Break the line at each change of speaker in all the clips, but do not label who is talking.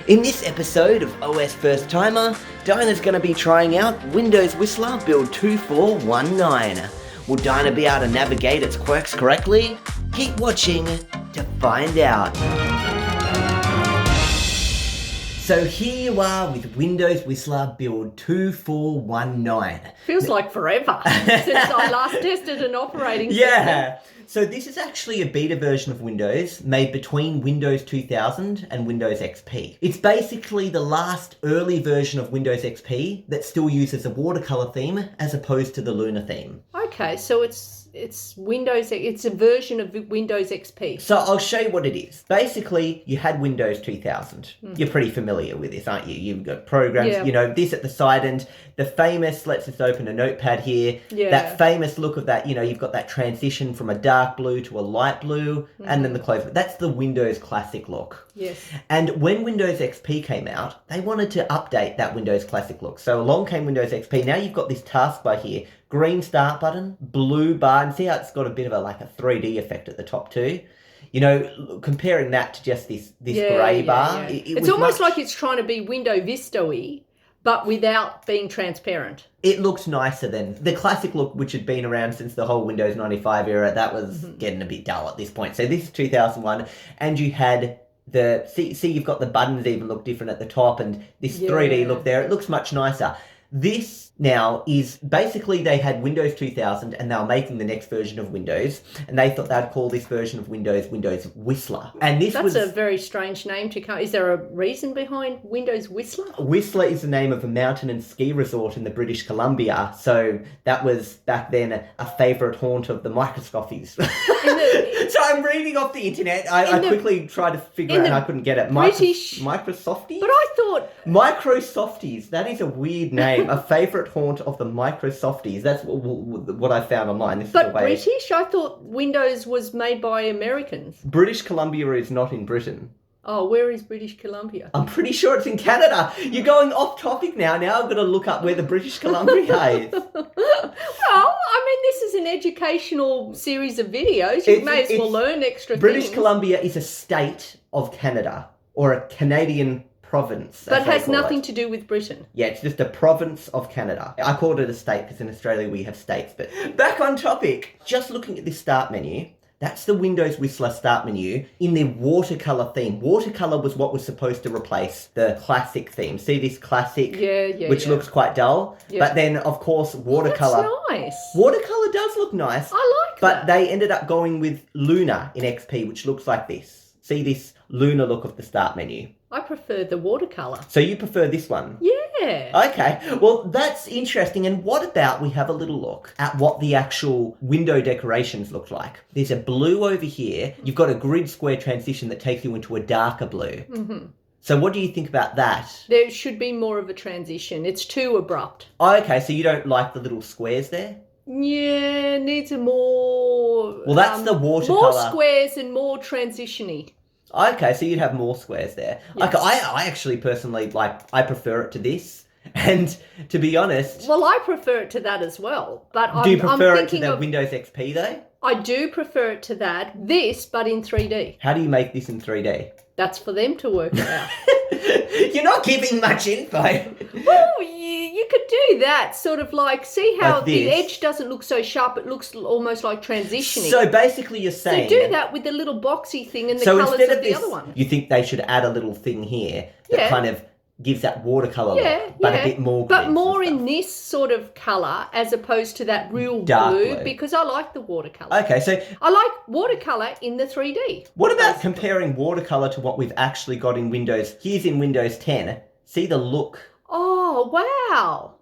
In this episode of OS First Timer, Dinah's going to be trying out Windows Whistler build 2419. Will Dinah be able to navigate its quirks correctly? Keep watching to find out. So here you are with Windows Whistler build 2419.
Feels like forever since I last tested an operating system.
Yeah. So this is actually a beta version of Windows made between Windows 2000 and Windows XP. It's basically the last early version of Windows XP that still uses a watercolor theme as opposed to the Luna theme.
Okay, so it's Windows, it's a version of Windows XP.
So I'll show you what it is. Basically, you had Windows 2000. You're pretty familiar with this, aren't you? You've got programs, you know, this at the side and the famous, let's just open a notepad here, that famous look of that, you know, you've got that transition from a dark blue to a light blue and then the close. That's the Windows classic look.
Yes.
And when Windows XP came out, they wanted to update that Windows classic look. So along came Windows XP. Now you've got this taskbar here. Green start button, blue bar, and see how it's got a bit of a 3D effect at the top too? You know, comparing that to just this grey bar.
It's almost like it's trying to be Window Vista-y, but without being transparent.
It looks nicer than the classic look, which had been around since the whole Windows 95 era. That was getting a bit dull at this point. So this is 2001, and you had see you've got the buttons even look different at the top, and this 3D look there. It looks much nicer. This now is basically they had Windows 2000 and they were making the next version of Windows and they thought they'd call this version of Windows Whistler. And that's
a very strange name to come. Is there a reason behind Windows Whistler?
Whistler is the name of a mountain and ski resort in the British Columbia. So that was back then a favourite haunt of the Microsofties. So I'm reading off the internet. I quickly tried to figure out and I couldn't get it. Microsofties?
But I thought...
Microsofties. That is a weird name. A favourite haunt of the Microsofties. That's what I found online.
But British? I thought Windows was made by Americans.
British Columbia is not in Britain.
Oh, where is British Columbia?
I'm pretty sure it's in Canada. You're going off topic now. Now I've got to look up where the British Columbia is.
Well, I mean, this is an educational series of videos. You may as well learn extra
British
things.
Columbia is a state of Canada, or a Canadian province.
But has nothing to do with Britain.
Yeah, it's just a province of Canada. I called it a state because in Australia we have states. But back on topic, just looking at this start menu, that's the Windows Whistler start menu in their watercolor theme. Watercolor was what was supposed to replace the classic theme. See this classic, which looks quite dull. Yeah. But then, of course, watercolor.
Oh, that's nice.
Watercolor does look nice.
I like
that. But they ended up going with Luna in XP, which looks like this. See this Luna look of the start menu.
I prefer the watercolor.
So you prefer this one?
Yeah.
Okay. Well, that's interesting. And what about we have a little look at what the actual window decorations look like? There's a blue over here. You've got a grid square transition that takes you into a darker blue. Mm-hmm. So what do you think about that?
There should be more of a transition. It's too abrupt.
Oh, okay. So you don't like the little squares there?
Yeah, needs a more...
Well, that's the watercolor.
More squares and more transition-y.
Okay, so you'd have more squares there. Yes. Okay, I actually personally, I prefer it to this. And to be honest...
Well, I prefer it to that as well. But
do you prefer it to the Windows XP, though?
I do prefer it to that. This, but in 3D.
How do you make this in 3D?
That's for them to work it out.
You're not giving much info.
Well, you could do that. Sort of see how the edge doesn't look so sharp. It looks almost like transitioning.
So basically you're saying...
So do that with the little boxy thing and the colours of the other one.
You think they should add a little thing here that kind of gives that watercolour look, but a bit more...
But more in this sort of colour as opposed to that real
dark
blue, because I like the watercolour.
Okay, so...
I like watercolour in the 3D.
What about comparing watercolour to what we've actually got in Windows? Here's in Windows 10. See the look.
Oh, wow.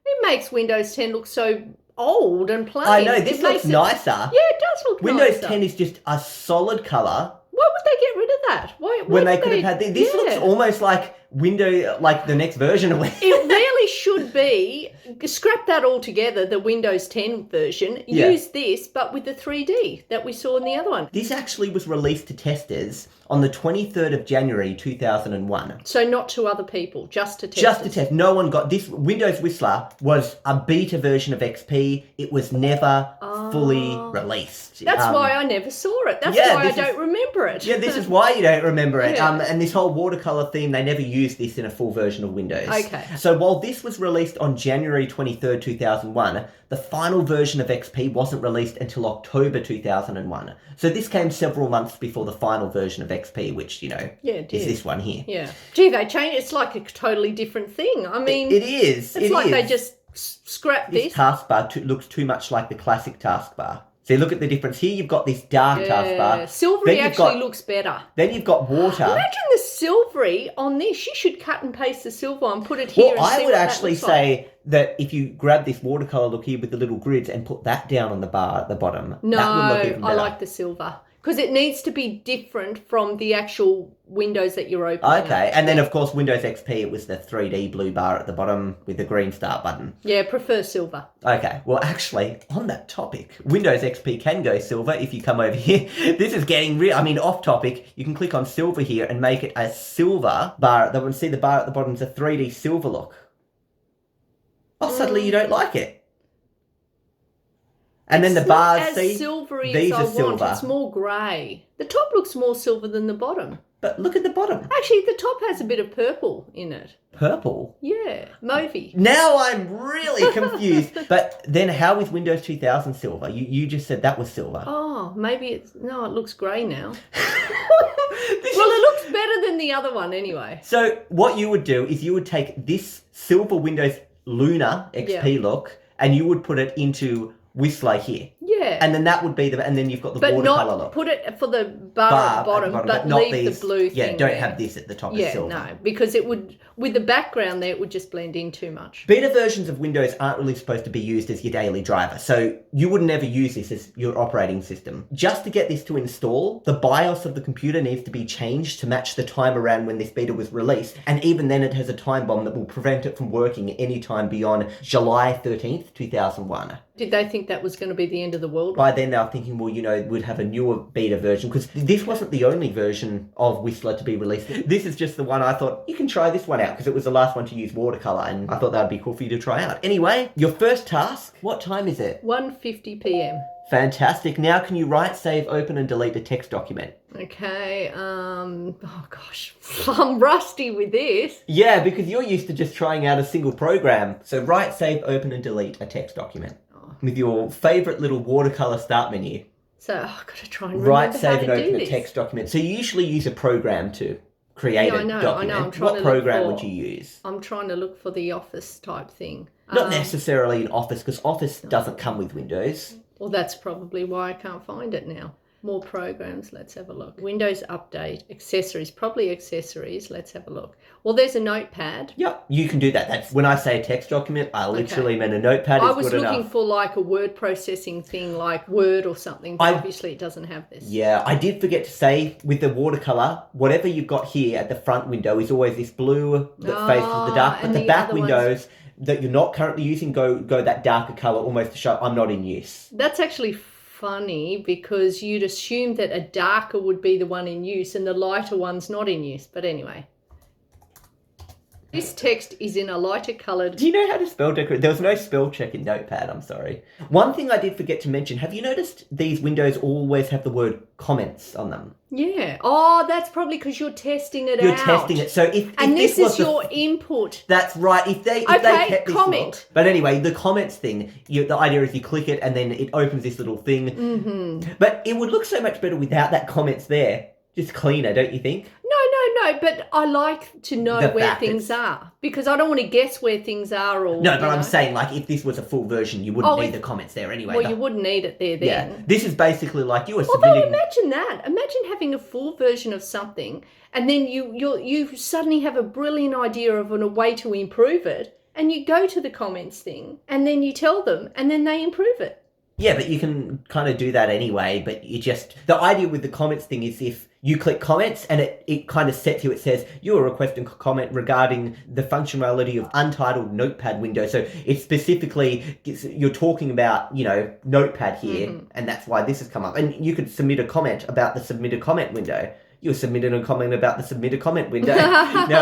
It makes Windows 10 look so old and plain.
I know, this looks nicer.
Yeah, it does look nicer.
Windows 10 is just a solid colour.
Why would they get rid of that?
When they could have had... This looks almost like the next version of Windows.
It really should be... Scrap that altogether, the Windows 10 version. Use this, but with the 3D that we saw in the other one.
This actually was released to testers on the 23rd of January 2001.
So not to other people, just to testers.
Just to test. No one got... This Windows Whistler was a beta version of XP. It was never fully released.
That's why I never saw it. That's
yeah,
why I don't remember it.
Yeah, this is why you don't remember it.
Yeah.
And this whole watercolor theme, they never used this in a full version of Windows.
Okay.
So while this was released on January 23rd, 2001, the final version of XP wasn't released until October 2001. So this came several months before the final version of XP, which, you know, is this one here.
Yeah. Gee, they changed. It's like a totally different thing. I mean,
it is.
It's like they just scrapped this.
This taskbar looks too much like the classic taskbar. So look at the difference. Here you've got this dark taskbar.
Silvery actually looks better.
Then you've got water.
Imagine the silvery on this. You should cut and paste the silver and put it here.
Well, I would actually say that if you grab this watercolor look here with the little grids and put that down on the bar at the bottom,
no,
that would look even better.
I like the silver. Because it needs to be different from the actual windows that you're opening.
Okay, and then of course Windows XP, it was the 3D blue bar at the bottom with the green start button.
Yeah, prefer silver.
Okay, well actually, on that topic, Windows XP can go silver if you come over here. This is getting real, off topic. You can click on silver here and make it a silver bar at the bottom. See the bar at the bottom is a 3D silver look. Oh, suddenly you don't like it. And then the bars,
not as silvery
these
as
are
I want.
silver.
It's more grey. The top looks more silver than the bottom.
But look at the bottom.
Actually, the top has a bit of purple in it.
Purple?
Yeah, mauvey.
Now I'm really confused. But then how is Windows 2000 silver? You just said that was silver.
Oh, maybe it looks grey now. It looks better than the other one anyway.
So what you would do is you would take this silver Windows Lunar XP look and you would put it into Whistler here.
Yeah.
And then that would be and then you've got the watercolor look.
Put it for the bar at the bottom, but
not
leave
these,
the blue thing.
Yeah, don't have this at the top as silver.
No, because it would, with the background there, it would just blend in too much.
Beta versions of Windows aren't really supposed to be used as your daily driver, so you would never use this as your operating system. Just to get this to install, the BIOS of the computer needs to be changed to match the time around when this beta was released, and even then it has a time bomb that will prevent it from working any time beyond July 13th, 2001.
Did they think that was going to be the end of the world?
By then they were thinking, well, we'd have a newer beta version, because this wasn't the only version of Whistler to be released. This is just the one I thought, you can try this one out, because it was the last one to use watercolor, and I thought that would be cool for you to try out. Anyway, your first task, what time is it?
1:50 p.m.
Fantastic. Now can you write, save, open, and delete a text document?
Okay, oh gosh, I'm rusty with this.
Yeah, because you're used to just trying out a single program. So write, save, open, and delete a text document. With your favourite little watercolor start menu.
So I've got to try and remember
write, save,
how
and
to
open
do
a
this.
text document. So you usually use a program to create a document.
I know. I'm trying
what program would you use?
I'm trying to look for the Office type thing.
Not necessarily an Office, because Office doesn't come with Windows.
Well, that's probably why I can't find it now. More programs, let's have a look. Windows Update, accessories, probably accessories, let's have a look. Well, there's a notepad.
Yep, you can do that. That's when I say a text document, I literally mean a notepad
I
is
was
good
looking
enough.
for like a word processing thing like Word or something, but obviously it doesn't have this.
Yeah, I did forget to say, with the watercolor, whatever you've got here at the front window is always this blue that faces the dark, but the back windows that you're not currently using go that darker color almost to show I'm not in use.
That's actually funny because you'd assume that a darker would be the one in use and the lighter one's not in use. But anyway, this text is in a lighter coloured...
Do you know how to spell decorate? There was no spell check in Notepad, I'm sorry. One thing I did forget to mention, have you noticed these windows always have the word comments on them?
Yeah. Oh, that's probably because you're testing it out.
You're testing it. So if
this
was
is your input.
That's right. If they kept this
comment.
look. But anyway, the comments thing, the idea is you click it and then it opens this little thing.
Mm-hmm.
But it would look so much better without that comments there. Just cleaner, don't you think?
No, but I like to know where things are because I don't want to guess where things are.
I'm saying, like, if this was a full version, you wouldn't need the comments there anyway.
Well, you wouldn't need it there then.
Yeah, this is basically like you were submitting...
Although imagine that. Imagine having a full version of something and then you suddenly have a brilliant idea of a way to improve it and you go to the comments thing and then you tell them and then they improve it.
Yeah, but you can kind of do that anyway, but the idea with the comments thing is if you click comments and it kind of sets you, it says, you are requesting a comment regarding the functionality of Untitled Notepad window. So it's specifically, you're talking about, Notepad here, and that's why this has come up. And you could submit a comment about the submit a comment window. You submitted a comment about the submit a comment window.
I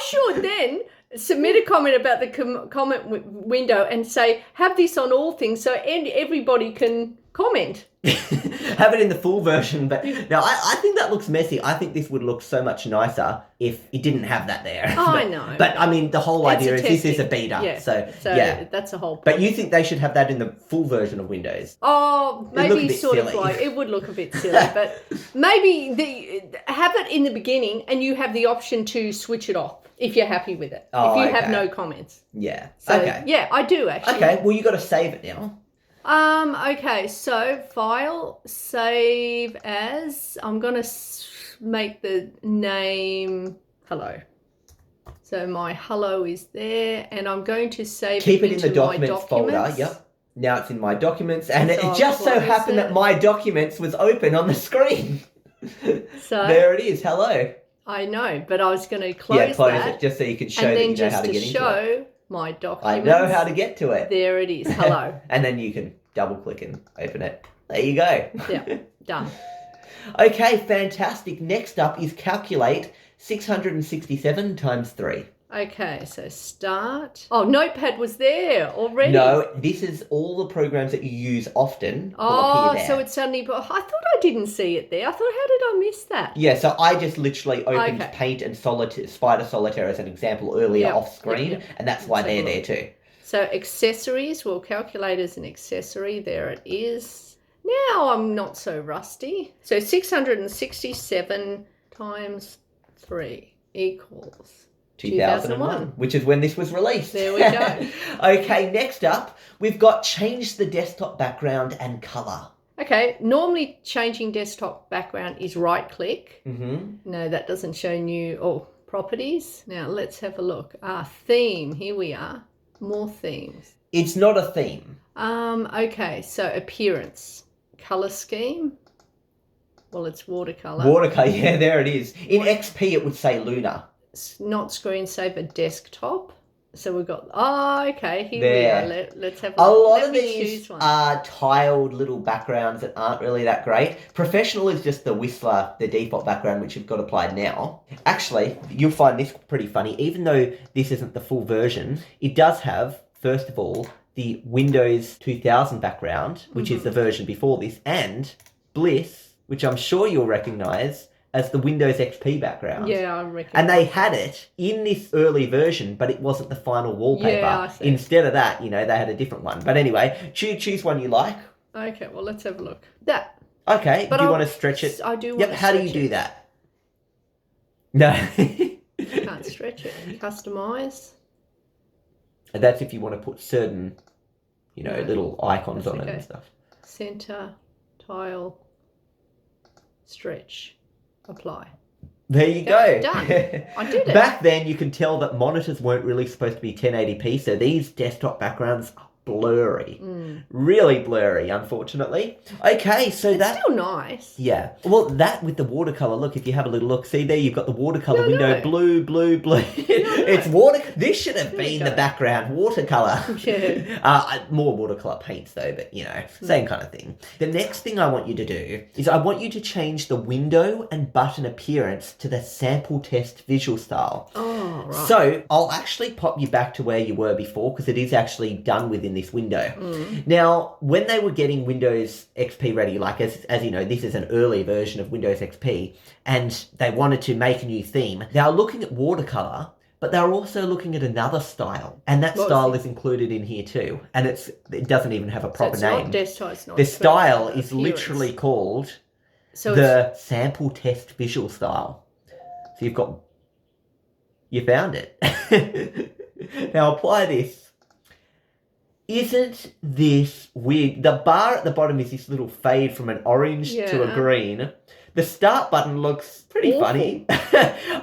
should then submit a comment about the comment window and say, have this on all things so everybody can comment.
Have it in the full version, but no, I think that looks messy. I think this would look so much nicer if it didn't have that there.
Oh, I know.
But I mean, the whole idea is this is a beta.
Yeah.
So
yeah, that's the whole point.
But you think they should have that in the full version of Windows?
Oh, maybe sort
silly.
of like, it would look a bit silly, but maybe have it in the beginning and you have the option to switch it off if you're happy with it.
Oh,
if you have no comments.
Yeah.
So,
okay.
Yeah, I do actually.
Okay, well, you got to save it now.
Okay, so file, save as, I'm going to make the name hello. So my hello is there, and I'm going to save
Keep
it
in the
into my
documents folder, yep. Now it's in my documents, and
So
it just so
close
happened
it.
that my documents was open on the screen.
So
there it is, hello.
I know, but I was going to close
close
that.
it just so you can show
and
that
then
you know how
just
to
to
get into it.
show my
I
documents.
know how to get to it.
There it is, hello.
And then you can double click and open it. There you go.
Yeah, done.
Okay, fantastic. Next up is calculate 667 times 3.
Okay, so start. Oh, Notepad was there already.
No, this is all the programs that you use often will
Oh,
appear there.
so it's suddenly, I thought I didn't see it there. I thought, how did I miss that?
Yeah, so I just literally opened
Okay.
Paint and Spider Solitaire as an example earlier
Yep,
off screen,
yep.
and that's why
Let's
they're
have a
there
look.
too.
So accessories, we'll calculate as an accessory. There it is. Now I'm not so rusty. So 667 times 3 equals
2001, which is when this was released.
There we go.
Okay, next up, we've got change the desktop background and color.
Okay, normally changing desktop background is right click.
Mm-hmm.
No, that doesn't show new properties. Now let's have a look. Theme, here we are. More themes.
It's not a theme.
Okay, so appearance, color scheme. Well, it's watercolor.
Watercolor, yeah, there it is. In XP, it would say Luna.
It's not screensaver, desktop. So we've got, okay, here
There.
we are. Let's have
A lot
Let
of
me
these
choose one.
are tiled little backgrounds that aren't really that great. Professional is just the Whistler, the default background, which you've got applied now. Actually, you'll find this pretty funny. Even though this isn't the full version, it does have, first of all, the Windows 2000 background, which is the version before this, and Bliss, which I'm sure you'll recognise as the Windows XP background.
Yeah, I reckon.
And they had it in this early version, but it wasn't the final wallpaper.
Yeah, I see.
Instead of that, they had a different one. But anyway, choose one you like.
Okay, well, let's have a look. That.
Okay,
But
do you
I'll-
want to stretch it?
I do want
Yep,
to
how do you
stretch
do
it.
that? No.
Can't stretch it. Customize.
That's if you want to put certain,
No,
little icons
that's
on it
okay.
and stuff.
Center, tile, stretch, apply.
There you
Okay,
go.
done. I did it.
Back then, you can tell that monitors weren't really supposed to be 1080p, so these desktop backgrounds are blurry. Really blurry, unfortunately. Okay, so
It's
that...
still nice.
Yeah. Well, that with the watercolor, look, if you have a little look, see there, you've got the watercolor
No,
window,
no.
blue, blue, blue. It's water. This should have
There we
been the
go.
background, watercolor.
Yeah.
More watercolor paints though, but same kind of thing. The next thing I want you to do is I want you to change the window and button appearance to the sample test visual style.
Oh, right.
So I'll actually pop you back to where you were before because it is actually done within this window. Now, when they were getting Windows XP ready, like as you know, this is an early version of Windows XP, and they wanted to make a new theme, they were looking at watercolor, but they were also looking at another style, and that
What was
style
it?
is included in here too, and it doesn't even have a
So
proper
it's
name.
not desktop, it's not
The style
appearance.
is literally called
So
the sample test visual style. So you found it. Now apply this. Isn't this weird? The bar at the bottom is this little fade from an orange to a
Yeah.
green. The start button looks pretty
Awful.
funny.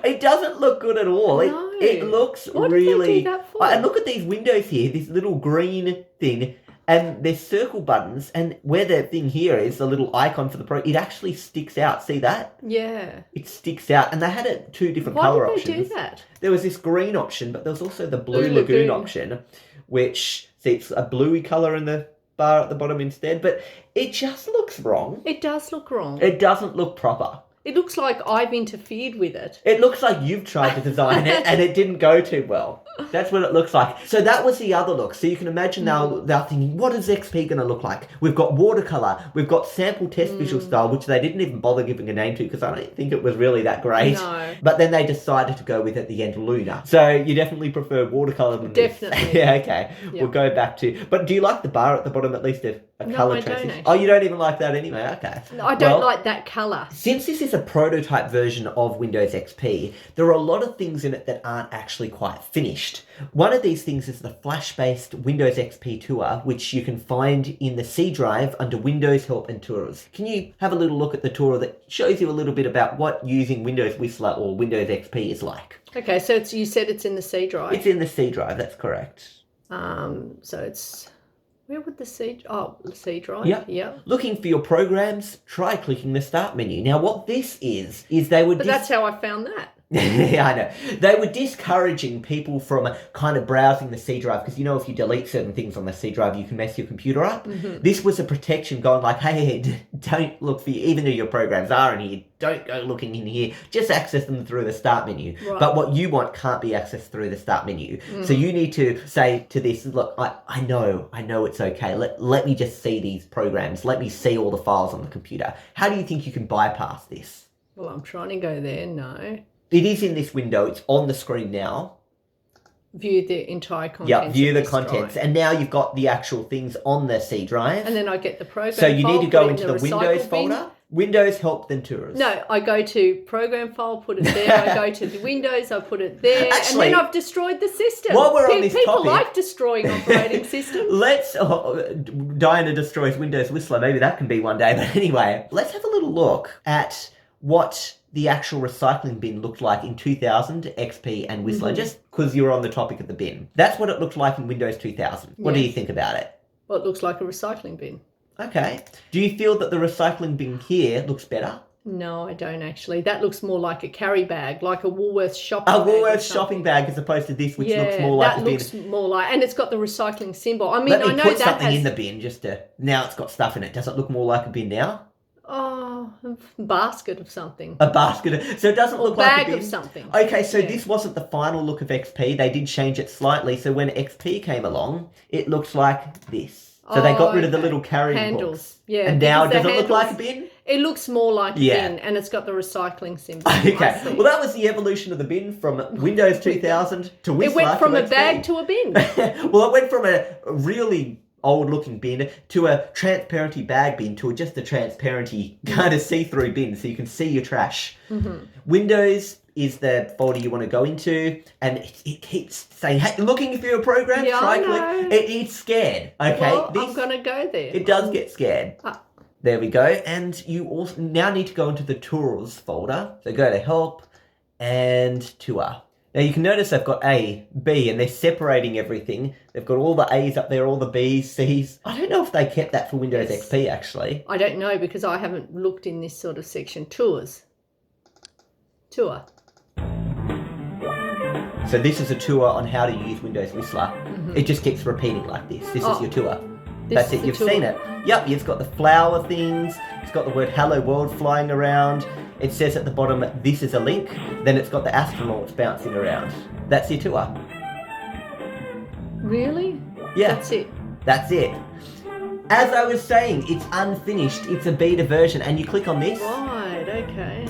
It doesn't look good at all.
No.
It looks
What did they
really...
do that for?
And look at these windows here, this little green thing, and there's circle buttons, and where the thing here is, the little icon for the pro, it actually sticks out. See that?
Yeah.
It sticks out, and they had it two different
Why
colour
did they
options.
do that?
There was this green option, but there was also the blue
Blue
lagoon
lagoon.
option, which, see, it's a bluey colour in the bar at the bottom instead, but it just looks wrong.
It does look wrong.
It doesn't look proper.
It looks like I've interfered with it.
It looks like you've tried to design it and it didn't go too well. That's what it looks like. So that was the other look. So you can imagine now they're thinking, what is XP going to look like? We've got watercolor. We've got sample test visual style, which they didn't even bother giving a name to because I don't think it was really that great.
No.
But then they decided to go with at the end Luna. So you definitely prefer watercolor than
Definitely.
this. Yeah, okay.
Yep.
We'll go back to... But do you like the bar at the bottom at least of a
No,
colour
I don't
transition?
actually.
Oh, you don't even like that anyway? Okay.
I don't like that colour.
Since this is a prototype version of Windows XP, there are a lot of things in it that aren't actually quite finished. One of these things is the Flash-based Windows XP tour, which you can find in the C drive under Windows Help and Tours. Can you have a little look at the tour that shows you a little bit about what using Windows Whistler or Windows XP is like?
Okay, so you said it's in the C drive.
It's in the C drive, that's correct.
So it's... Where would the C... Oh, the C drive.
Yep.
Yeah.
Looking for your programs, try clicking the Start menu. Now, what this is they would...
But that's how I found that.
Yeah, I know. They were discouraging people from kind of browsing the C drive because, you know, if you delete certain things on the C drive, you can mess your computer up. Mm-hmm. This was a protection going like, hey, don't look for you, even though your programs are in here, don't go looking in here. Just access them through the Start menu. Right. But what you want can't be accessed through the Start menu. Mm. So you need to say to this, look, I know it's okay. Let me just see these programs. Let me see all the files on the computer. How do you think you can bypass this?
Well, I'm trying to go there. No.
It is in this window. It's on the screen now.
View the entire contents.
Yeah, view the contents. And now you've got the actual things on the C drive.
And then I get the program
So you
file,
need to go
put it
into
in
the Windows folder. Windows Help then Tours.
No, I go to program file, put it there. I go to the Windows, I put it there.
Actually,
and then I've destroyed the system.
While we're on this
People
topic,
like destroying operating systems.
Let's... Diana destroys Windows Whistler. Maybe that can be one day. But anyway, let's have a little look at what the actual recycling bin looked like in 2000, XP and Whistler, just because you're on the topic of the bin. That's what it looked like in Windows 2000. What do you think about it?
Well, it looks like a recycling bin.
Okay. Do you feel that the recycling bin here looks better?
No, I don't actually. That looks more like a carry bag, like a Woolworths shopping bag.
A Woolworths shopping bag as opposed to this, which looks more like a bin.
that looks more like... And it's got the recycling symbol. I mean,
Let me
I know
put
that
something in the bin just to... Now it's got stuff in it. Does it look more like a bin now?
Oh, a basket of something.
A basket. So it doesn't look like a bin.
Bag of something.
Okay, so this wasn't the final look of XP. They did change it slightly. So when XP came along, it looks like this. So they got rid of the little carrying
handles.
hooks.
Yeah.
And now does it look like a bin?
It looks more like a bin, and it's got the recycling symbol.
Okay. Well, that was the evolution of the bin from Windows 2000 to Whistler.
It went from
to
a bag to a bin.
Well, it went from a really old-looking bin to a transparency bag bin to just a transparency kind of see-through bin so you can see your trash. Mm-hmm. Windows is the folder you want to go into, and it keeps saying, hey, looking for your program, try click. It's scared. Okay,
well, I'm going to go there.
It does get scared. There we go. And you also now need to go into the Tools folder. So go to Help and Tour. Now you can notice they've got A, B, and they're separating everything. They've got all the A's up there, all the B's, C's. I don't know if they kept that for Windows XP, actually.
I don't know because I haven't looked in this sort of section. Tours. Tour.
So this is a tour on how to use Windows Whistler. Mm-hmm. It just keeps repeating like this. This is your tour. That's it. You've seen it. Yep, it's got the flower things. It's got the word Hello World flying around. It says at the bottom, this is a link. Then it's got the astronauts bouncing around. That's your tour.
Really?
Yeah.
That's it.
That's it. As I was saying, it's unfinished. It's a beta version. And you click on this.
Right, okay.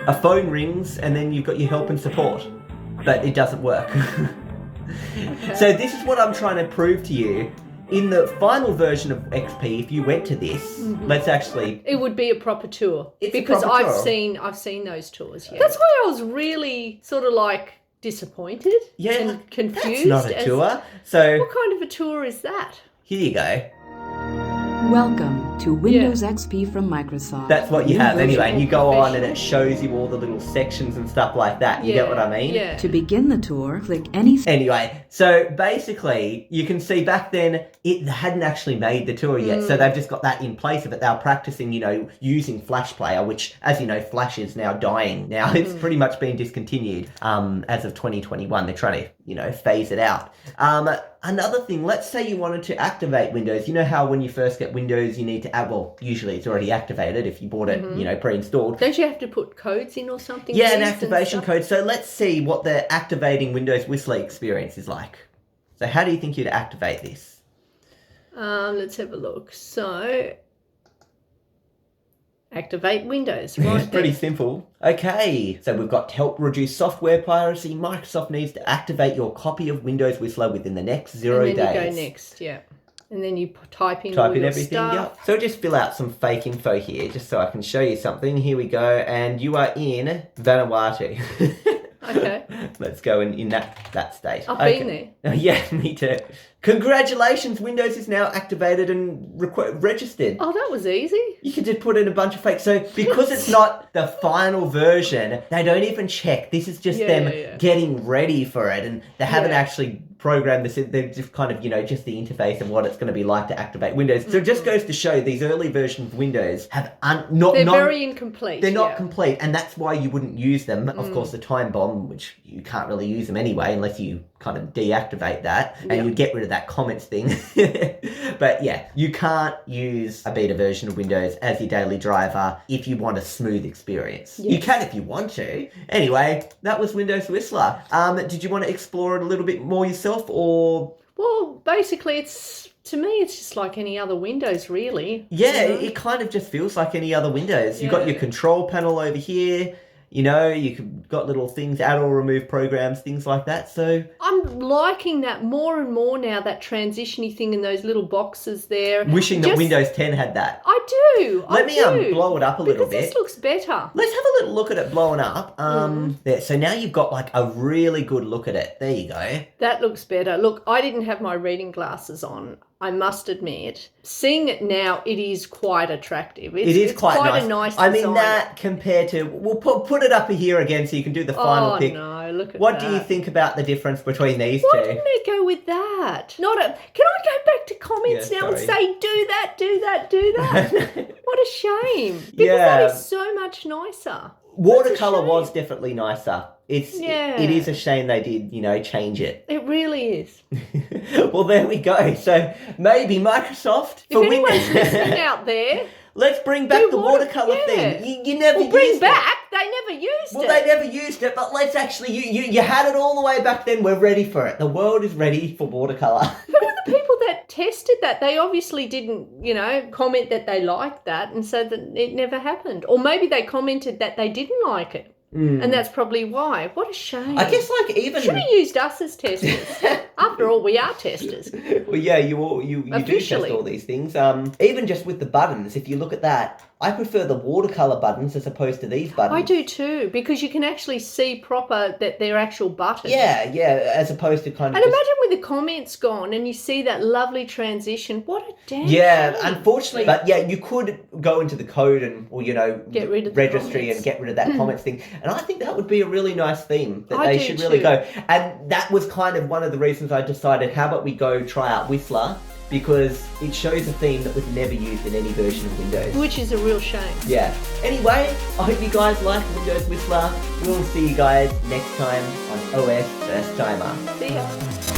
A phone rings and then you've got your help and support. But it doesn't work. Okay. So this is what I'm trying to prove to you. In the final version of XP, if you went to this, let's actually...
It would be a proper tour. Because I've seen those tours, yeah. That's why I was really sort of like disappointed and confused.
That's not a tour. So
what kind of a tour is that?
Here you go.
Welcome to Windows XP from Microsoft.
That's what you have anyway, and you go on and it shows you all the little sections and stuff like that. You get what I mean?
Yeah.
To begin the tour, click any...
Anyway, so basically, you can see back then, it hadn't actually made the tour yet, so they've just got that in place of it. They were practicing, using Flash Player, which, as you know, Flash is now dying. Now, it's pretty much been discontinued as of 2021. They're trying to, phase it out. Another thing, let's say you wanted to activate Windows. You know how when you first get Windows, you need to add, well, usually it's already activated if you bought it, pre-installed.
Don't you have to put codes in or something?
Yeah, an activation code. So let's see what the activating Windows Whistler experience is like. So how do you think you'd activate this?
Let's have a look. So, activate Windows. Right.
It's pretty simple. Okay, so we've got to help reduce software piracy. Microsoft needs to activate your copy of Windows Whistler within the next 0 days.
And then you go next, yeah. And then you type in
everything,
stuff.
yeah. So just fill out some fake info here, just so I can show you something. Here we go, and you are in Vanuatu.
Okay.
Let's go in that state.
I've been there.
Yeah, me too. Congratulations, Windows is now activated and registered.
Oh, that was easy.
You can just put in a bunch of fake. So because it's not the final version, they don't even check. This is just them getting ready for it, and they haven't actually programmed this. They're just kind of, just the interface and what it's going to be like to activate Windows. So it just goes to show these early versions of Windows have
they're very incomplete.
They're not complete, and that's why you wouldn't use them. Of course, the time bomb, which you can't really use them anyway unless you kind of deactivate that and you get rid of that comments thing. But yeah, you can't use a beta version of Windows as your daily driver if you want a smooth experience. Yes. You can if you want to. Anyway, that was Windows Whistler. Did you want to explore it a little bit more yourself, or? Well,
basically to me, it's just like any other Windows, really.
Yeah, it kind of just feels like any other Windows. You've got your control panel over here. You've got little things, add or remove programs, things like that. So
I'm liking that more and more now, that transition-y thing in those little boxes there.
Wishing that Windows 10 had that.
I do.
Let me blow it up a little bit.
Because this looks better.
Let's have a little look at it blowing up. There. So now you've got like a really good look at it. There you go.
That looks better. Look, I didn't have my reading glasses on, I must admit. Seeing it now, it is quite attractive. It's quite nice. A nice design.
I mean, that compared to... We'll put it up here again so you can do the final pick.
Oh, no, look at that.
What do you think about the difference between these two?
Why didn't they go with that? Can I go back to comments now and say, do that, do that, do that? What a shame. Because that is so much nicer.
Watercolor was definitely nicer. It is a shame they did, change it.
It really is.
Well, there we go. So maybe Microsoft...
If anyone's listening out there...
Let's bring back the watercolor thing. You never used it.
They never used it.
Well, they never used it, but let's actually... You had it all the way back then. We're ready for it. The world is ready for watercolor.
Who were the people that tested that? They obviously didn't, comment that they liked that, and so that it never happened. Or maybe they commented that they didn't like it. And that's probably why. What a shame.
I guess even...
Should have used us as testers. After all, we are testers.
Well, yeah, you do test all these things. Even just with the buttons, if you look at that, I prefer the watercolor buttons as opposed to these buttons.
I do too, because you can actually see proper that they're actual buttons.
Yeah, as opposed to kind of...
And imagine with the comments gone and you see that lovely transition. What a damn
shame.
Unfortunately.
But yeah, you could go into the code and,
get rid of
registry and get rid of that comments thing. And I think that would be a really nice theme that they should really go. And that was kind of one of the reasons I decided, how about we go try out Whistler? Because it shows a theme that was never used in any version of Windows.
Which is a real shame.
Yeah. Anyway, I hope you guys like Windows Whistler. We'll see you guys next time on OS First Timer.
See ya.